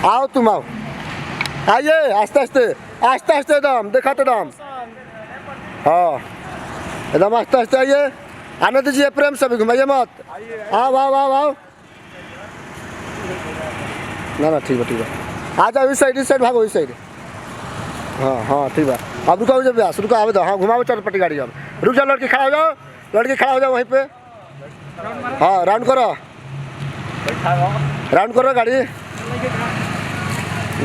आओ तुम आओ, आइए आस्ते आस्ते आस्ते आस्ते एकदम दिखाते दम। हाँ एकदम आस्ते आस्ते आइए, आने दीजिए, प्रेम से भी घुमाइए मत। आओ आओ आओ आओ, ना ठीक है ठीक है, आ जाओ इस साइड भागो इस साइड। हाँ हाँ ठीक है, अब रुको जब ब्यास रुको, आवे दो। हाँ घुमाओ चरपट्टी गाड़ी, अब रुक जाओ, लड़की खड़ा हो जाओ, लड़की खड़ा हो जाओ वहीं पे। हाँ राउंड करो, राउंड करो गाड़ी,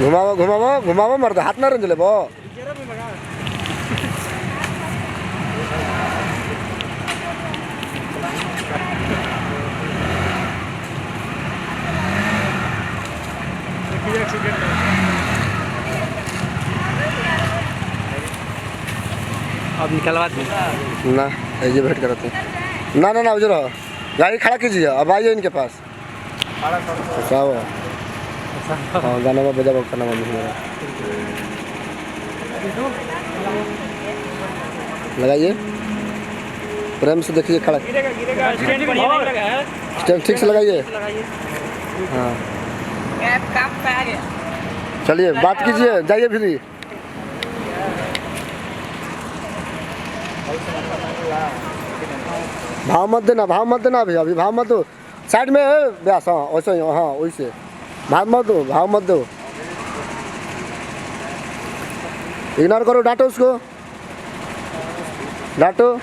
घुमाओ घुमाओ घुमाओ, मर्द हाथ ना रंज ले बो। अब निकलवा दी ना, ये भेंट करते हैं। ना ना ना उधर गाड़ी खड़ा कीजिए, अब आइए इनके पास। आओ हाँ गाना में बजा करना लगाइए, प्रेम से देखिए, खड़ा स्टैंड ठीक से लगाइए। हाँ चलिए बात कीजिए, जाइए फिर। भाव मत देना, भाव मत देना अभी, अभी भाव मत दो, साइड में है व्यास। हाँ वैसे ही, हाँ वैसे भाव मत दो, भाव मत दो, इग्नोर करो, डांटो उसको, डांटो।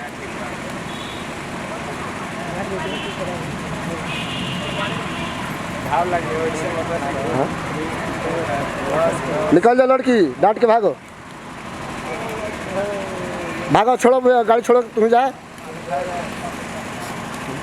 निकल जाओ लड़की, डांट के भागो, भागो, छोड़ो गाड़ी छोड़ो, तुम जा।